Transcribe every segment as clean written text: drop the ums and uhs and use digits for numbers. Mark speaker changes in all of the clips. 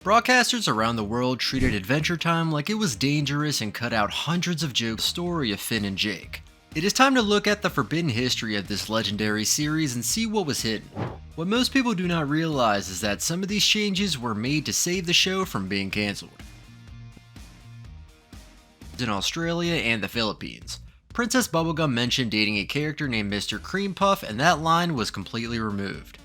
Speaker 1: Broadcasters around the world treated Adventure Time like it was dangerous and cut out hundreds of jokes. Story of Finn and Jake. It is time to look at the forbidden history of this legendary series and see what was hidden. What most people do not realize is that some of these changes were made to save the show from being cancelled. In Australia and the Philippines, Princess Bubblegum mentioned dating a character named Mr. Cream Puff, and that line was completely removed.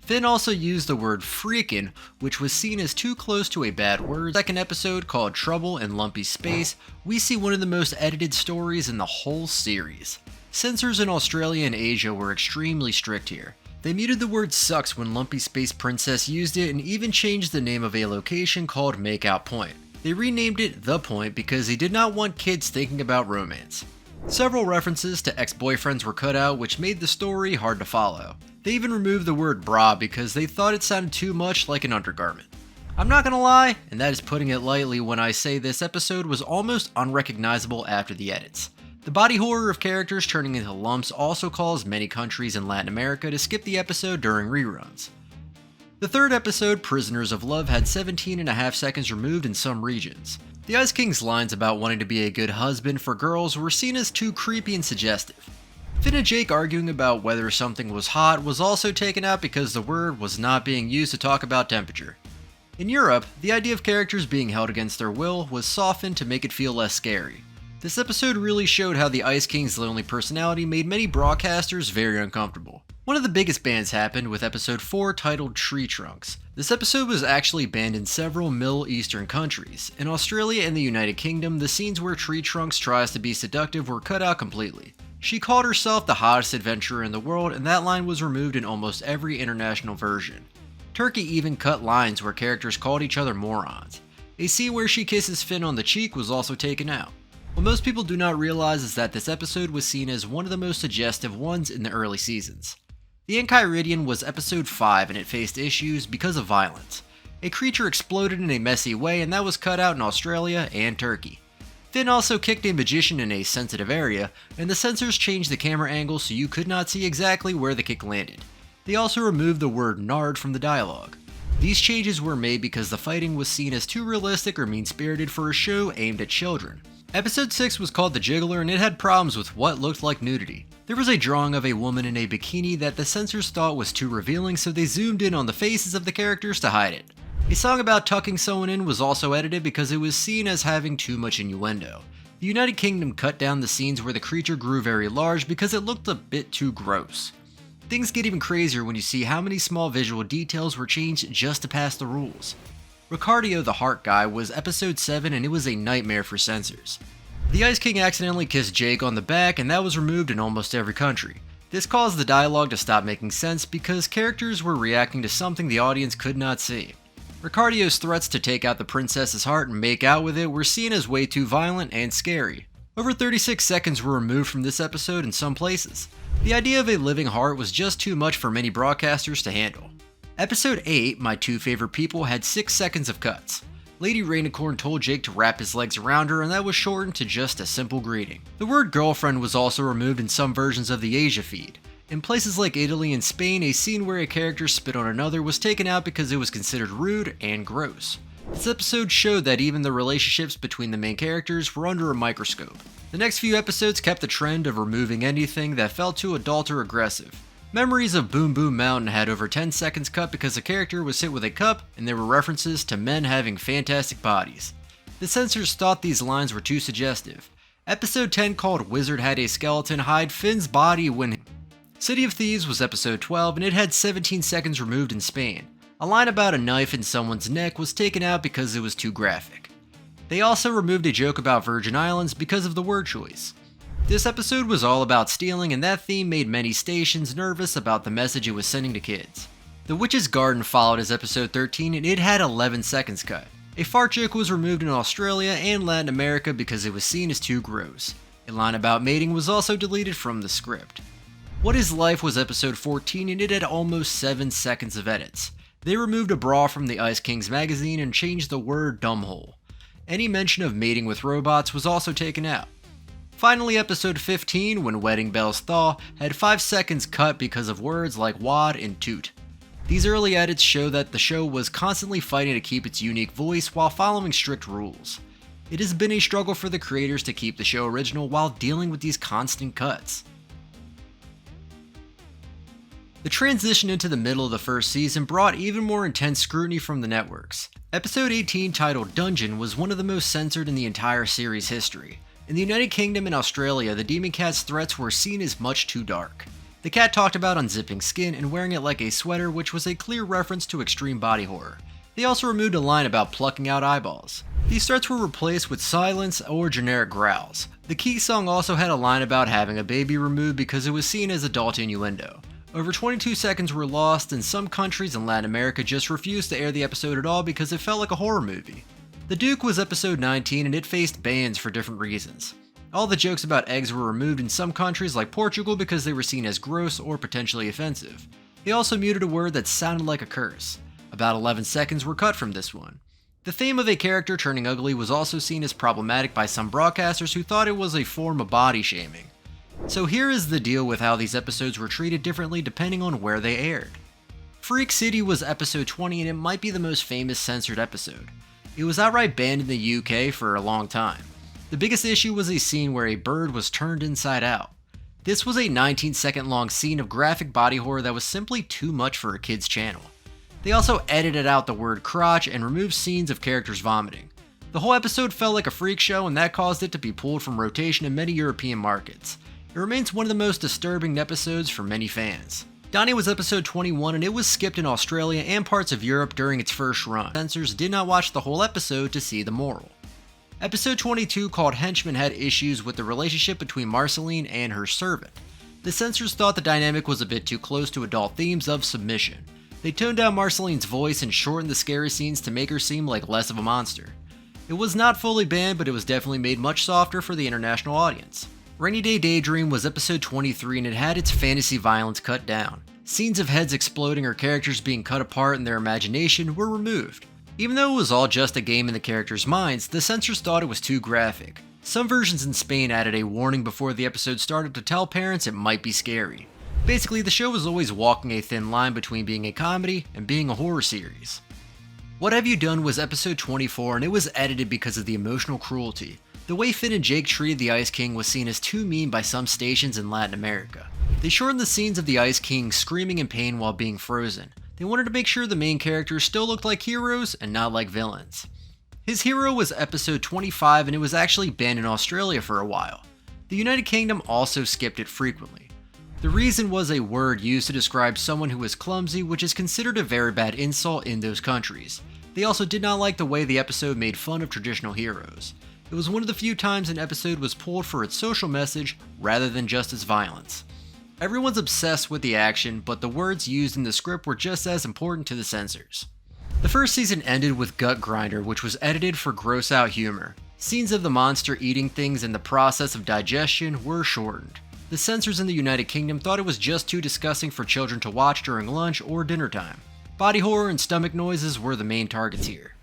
Speaker 1: Finn also used the word freakin', which was seen as too close to a bad word. Second episode, called Trouble in Lumpy Space, we see one of the most edited stories in the whole series. Censors in Australia and Asia were extremely strict here. They muted the word sucks when Lumpy Space Princess used it, and even changed the name of a location called Makeout Point. They renamed it The Point because they did not want kids thinking about romance. Several references to ex-boyfriends were cut out, which made the story hard to follow. They even removed the word bra because they thought it sounded too much like an undergarment. I'm not gonna lie, and that is putting it lightly when I say this episode was almost unrecognizable after the edits. The body horror of characters turning into lumps also caused many countries in Latin America to skip the episode during reruns. The third episode, Prisoners of Love, had 17.5 seconds removed in some regions. The Ice King's lines about wanting to be a good husband for girls were seen as too creepy and suggestive. Finn and Jake arguing about whether something was hot was also taken out because the word was not being used to talk about temperature. In Europe, the idea of characters being held against their will was softened to make it feel less scary. This episode really showed how the Ice King's lonely personality made many broadcasters very uncomfortable. One of the biggest bans happened with episode 4, titled Tree Trunks. This episode was actually banned in several Middle Eastern countries. In Australia and the United Kingdom, the scenes where Tree Trunks tries to be seductive were cut out completely. She called herself the hottest adventurer in the world, and that line was removed in almost every international version. Turkey even cut lines where characters called each other morons. A scene where she kisses Finn on the cheek was also taken out. What most people do not realize is that this episode was seen as one of the most suggestive ones in the early seasons. The Enchiridion was episode 5, and it faced issues because of violence. A creature exploded in a messy way, and that was cut out in Australia and Turkey. Finn also kicked a magician in a sensitive area, and the censors changed the camera angle so you could not see exactly where the kick landed. They also removed the word nard from the dialogue. These changes were made because the fighting was seen as too realistic or mean-spirited for a show aimed at children. Episode 6 was called The Jiggler, and it had problems with what looked like nudity. There was a drawing of a woman in a bikini that the censors thought was too revealing, so they zoomed in on the faces of the characters to hide it. A song about tucking someone in was also edited because it was seen as having too much innuendo. The United Kingdom cut down the scenes where the creature grew very large because it looked a bit too gross. Things get even crazier when you see how many small visual details were changed just to pass the rules. Ricardio the Heart Guy was episode 7, and it was a nightmare for censors. The Ice King accidentally kissed Jake on the back, and that was removed in almost every country. This caused the dialogue to stop making sense because characters were reacting to something the audience could not see. Ricardio's threats to take out the princess's heart and make out with it were seen as way too violent and scary. Over 36 seconds were removed from this episode in some places. The idea of a living heart was just too much for many broadcasters to handle. Episode 8, My Two Favorite People, had 6 seconds of cuts. Lady Rainicorn told Jake to wrap his legs around her, and that was shortened to just a simple greeting. The word girlfriend was also removed in some versions of the Asia feed. In places like Italy and Spain, a scene where a character spit on another was taken out because it was considered rude and gross. This episode showed that even the relationships between the main characters were under a microscope. The next few episodes kept the trend of removing anything that felt too adult or aggressive. Memories of Boom Boom Mountain had over 10 seconds cut because a character was hit with a cup, and there were references to men having fantastic bodies. The censors thought these lines were too suggestive. Episode 10, called Wizard Had a Skeleton, hid Finn's body when City of Thieves was episode 12, and it had 17 seconds removed in Spain. A line about a knife in someone's neck was taken out because it was too graphic. They also removed a joke about Virgin Islands because of the word choice. This episode was all about stealing, and that theme made many stations nervous about the message it was sending to kids. The Witch's Garden followed as episode 13, and it had 11 seconds cut. A fart joke was removed in Australia and Latin America because it was seen as too gross. A line about mating was also deleted from the script. What Is Life was episode 14, and it had almost 7 seconds of edits. They removed a bra from the Ice King's magazine and changed the word dumbhole. Any mention of mating with robots was also taken out. Finally, episode 15, When Wedding Bells Thaw, had 5 seconds cut because of words like wad and toot. These early edits show that the show was constantly fighting to keep its unique voice while following strict rules. It has been a struggle for the creators to keep the show original while dealing with these constant cuts. The transition into the middle of the first season brought even more intense scrutiny from the networks. Episode 18, titled Dungeon, was one of the most censored in the entire series' history. In the United Kingdom and Australia, the Demon Cat's threats were seen as much too dark. The cat talked about unzipping skin and wearing it like a sweater, which was a clear reference to extreme body horror. They also removed a line about plucking out eyeballs. These threats were replaced with silence or generic growls. The key song also had a line about having a baby removed because it was seen as adult innuendo. Over 22 seconds were lost, and some countries in Latin America just refused to air the episode at all because it felt like a horror movie. The Duke was episode 19 and it faced bans for different reasons. All the jokes about eggs were removed in some countries like Portugal because they were seen as gross or potentially offensive. They also muted a word that sounded like a curse. About 11 seconds were cut from this one. The theme of a character turning ugly was also seen as problematic by some broadcasters who thought it was a form of body shaming. So here is the deal with how these episodes were treated differently depending on where they aired. Freak City was episode 20 and it might be the most famous censored episode. It was outright banned in the UK for a long time. The biggest issue was a scene where a bird was turned inside out. This was a 19-second long scene of graphic body horror that was simply too much for a kid's channel. They also edited out the word crotch and removed scenes of characters vomiting. The whole episode felt like a freak show, and that caused it to be pulled from rotation in many European markets. It remains one of the most disturbing episodes for many fans. Donnie was episode 21 and it was skipped in Australia and parts of Europe during its first run. Censors did not watch the whole episode to see the moral. Episode 22, called Henchman, had issues with the relationship between Marceline and her servant. The censors thought the dynamic was a bit too close to adult themes of submission. They toned down Marceline's voice and shortened the scary scenes to make her seem like less of a monster. It was not fully banned, but it was definitely made much softer for the international audience. Rainy Day Daydream was episode 23 and it had its fantasy violence cut down. Scenes of heads exploding or characters being cut apart in their imagination were removed. Even though it was all just a game in the characters' minds, the censors thought it was too graphic. Some versions in Spain added a warning before the episode started to tell parents it might be scary. Basically, the show was always walking a thin line between being a comedy and being a horror series. What Have You Done was episode 24 and it was edited because of the emotional cruelty. The way Finn and Jake treated the Ice King was seen as too mean by some stations in Latin America. They shortened the scenes of the Ice King screaming in pain while being frozen. They wanted to make sure the main characters still looked like heroes and not like villains. His hero was episode 25 and it was actually banned in Australia for a while. The United Kingdom also skipped it frequently. The reason was a word used to describe someone who was clumsy, which is considered a very bad insult in those countries. They also did not like the way the episode made fun of traditional heroes. It was one of the few times an episode was pulled for its social message rather than just its violence. Everyone's obsessed with the action, but the words used in the script were just as important to the censors. The first season ended with Gut Grinder, which was edited for gross out humor. Scenes of the monster eating things and the process of digestion were shortened. The censors in the United Kingdom thought it was just too disgusting for children to watch during lunch or dinner time. Body horror and stomach noises were the main targets here.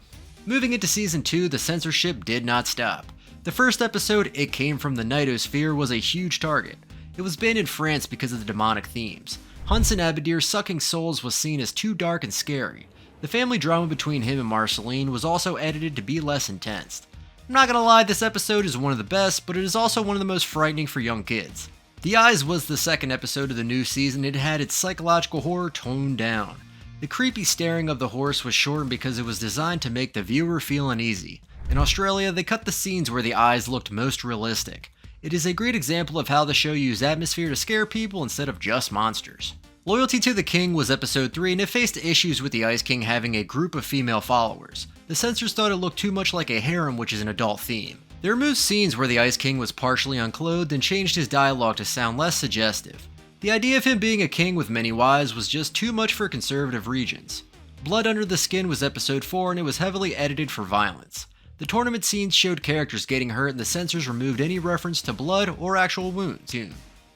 Speaker 1: Moving into season 2, the censorship did not stop. The first episode, It Came from the Nightosphere, was a huge target. It was banned in France because of the demonic themes. Hunson Abadir sucking souls was seen as too dark and scary. The family drama between him and Marceline was also edited to be less intense. I'm not gonna lie, this episode is one of the best, but it is also one of the most frightening for young kids. The Eyes was the second episode of the new season. It had its psychological horror toned down. The creepy staring of the horse was shortened because it was designed to make the viewer feel uneasy. In Australia, they cut the scenes where the eyes looked most realistic. It is a great example of how the show used atmosphere to scare people instead of just monsters. Loyalty to the King was episode 3 and it faced issues with the Ice King having a group of female followers. The censors thought it looked too much like a harem, which is an adult theme. They removed scenes where the Ice King was partially unclothed and changed his dialogue to sound less suggestive. The idea of him being a king with many wives was just too much for conservative regions. Blood Under the Skin was episode 4 and it was heavily edited for violence. The tournament scenes showed characters getting hurt and the censors removed any reference to blood or actual wounds.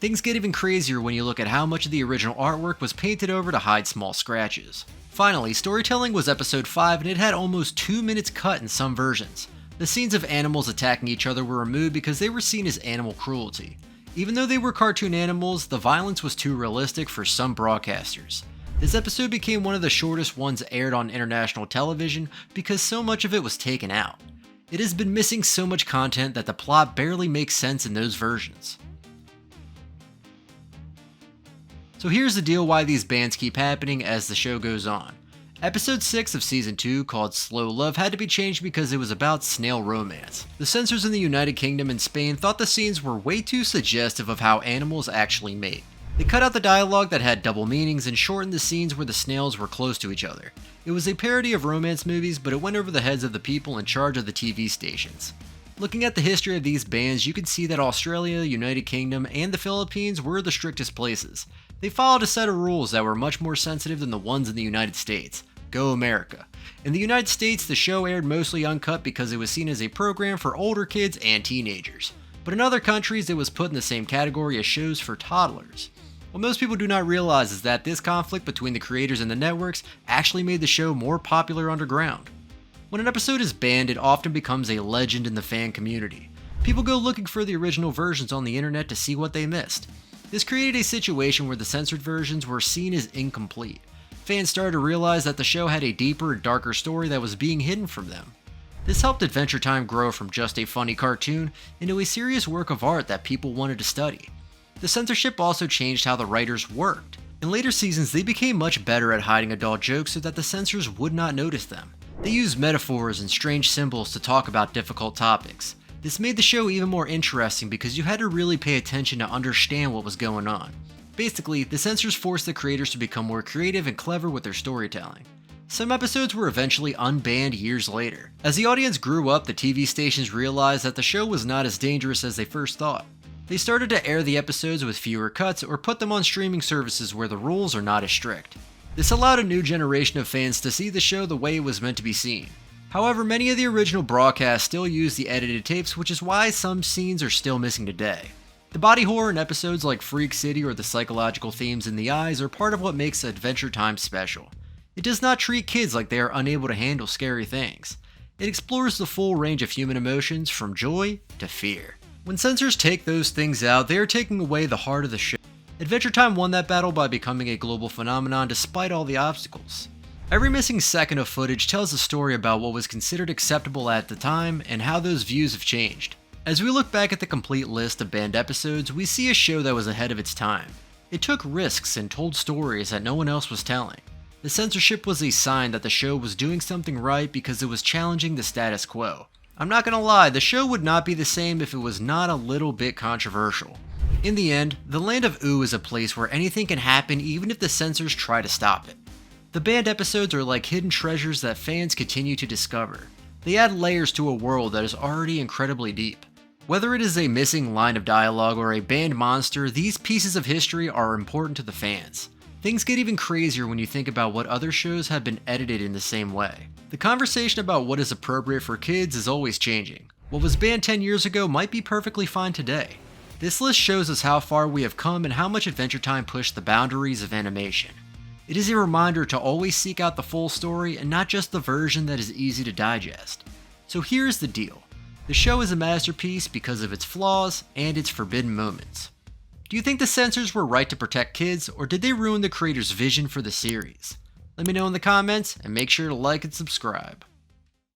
Speaker 1: Things get even crazier when you look at how much of the original artwork was painted over to hide small scratches. Finally, storytelling was episode 5 and it had almost 2 minutes cut in some versions. The scenes of animals attacking each other were removed because they were seen as animal cruelty. Even though they were cartoon animals, the violence was too realistic for some broadcasters. This episode became one of the shortest ones aired on international television because so much of it was taken out. It has been missing so much content that the plot barely makes sense in those versions. So here's the deal why these bans keep happening as the show goes on. Episode 6 of Season 2, called Slow Love, had to be changed because it was about snail romance. The censors in the United Kingdom and Spain thought the scenes were way too suggestive of how animals actually mate. They cut out the dialogue that had double meanings and shortened the scenes where the snails were close to each other. It was a parody of romance movies, but it went over the heads of the people in charge of the TV stations. Looking at the history of these bans, you can see that Australia, United Kingdom, and the Philippines were the strictest places. They followed a set of rules that were much more sensitive than the ones in the United States. Go America. In the United States, the show aired mostly uncut because it was seen as a program for older kids and teenagers. But in other countries, it was put in the same category as shows for toddlers. What most people do not realize is that this conflict between the creators and the networks actually made the show more popular underground. When an episode is banned, it often becomes a legend in the fan community. People go looking for the original versions on the internet to see what they missed. This created a situation where the censored versions were seen as incomplete. Fans started to realize that the show had a deeper and darker story that was being hidden from them. This helped Adventure Time grow from just a funny cartoon into a serious work of art that people wanted to study. The censorship also changed how the writers worked. In later seasons, they became much better at hiding adult jokes so that the censors would not notice them. They used metaphors and strange symbols to talk about difficult topics. This made the show even more interesting because you had to really pay attention to understand what was going on. Basically, the censors forced the creators to become more creative and clever with their storytelling. Some episodes were eventually unbanned years later. As the audience grew up, the TV stations realized that the show was not as dangerous as they first thought. They started to air the episodes with fewer cuts or put them on streaming services where the rules are not as strict. This allowed a new generation of fans to see the show the way it was meant to be seen. However, many of the original broadcasts still use the edited tapes, which is why some scenes are still missing today. The body horror in episodes like Freak City or the psychological themes in the eyes are part of what makes Adventure Time special. It does not treat kids like they are unable to handle scary things. It explores the full range of human emotions from joy to fear. When censors take those things out, they are taking away the heart of the show. Adventure Time won that battle by becoming a global phenomenon despite all the obstacles. Every missing second of footage tells a story about what was considered acceptable at the time and how those views have changed. As we look back at the complete list of banned episodes, we see a show that was ahead of its time. It took risks and told stories that no one else was telling. The censorship was a sign that the show was doing something right because it was challenging the status quo. I'm not gonna lie, the show would not be the same if it was not a little bit controversial. In the end, the land of Ooh is a place where anything can happen even if the censors try to stop it. The banned episodes are like hidden treasures that fans continue to discover. They add layers to a world that is already incredibly deep. Whether it is a missing line of dialogue or a banned monster, these pieces of history are important to the fans. Things get even crazier when you think about what other shows have been edited in the same way. The conversation about what is appropriate for kids is always changing. What was banned 10 years ago might be perfectly fine today. This list shows us how far we have come and how much Adventure Time pushed the boundaries of animation. It is a reminder to always seek out the full story and not just the version that is easy to digest. So here's the deal. The show is a masterpiece because of its flaws and its forbidden moments. Do you think the censors were right to protect kids, or did they ruin the creator's vision for the series? Let me know in the comments, and make sure to like and subscribe.